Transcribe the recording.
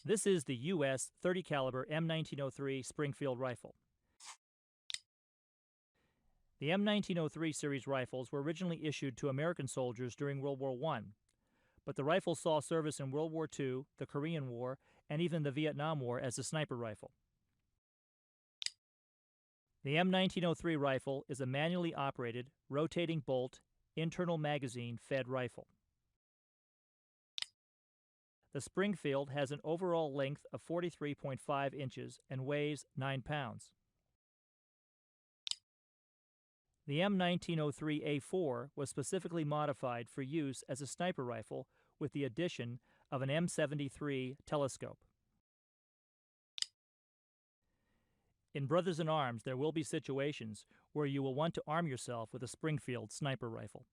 This is the U.S. 30 caliber M1903 Springfield rifle. The M1903 series rifles were originally issued to American soldiers during World War I, but the rifle saw service in World War II, the Korean War, and even the Vietnam War as a sniper rifle. The M1903 rifle is a manually operated, rotating bolt, internal magazine-fed rifle. The Springfield has an overall length of 43.5 inches and weighs 9 pounds. The M1903A4 was specifically modified for use as a sniper rifle with the addition of an M73 telescope. In Brothers in Arms, there will be situations where you will want to arm yourself with a Springfield sniper rifle.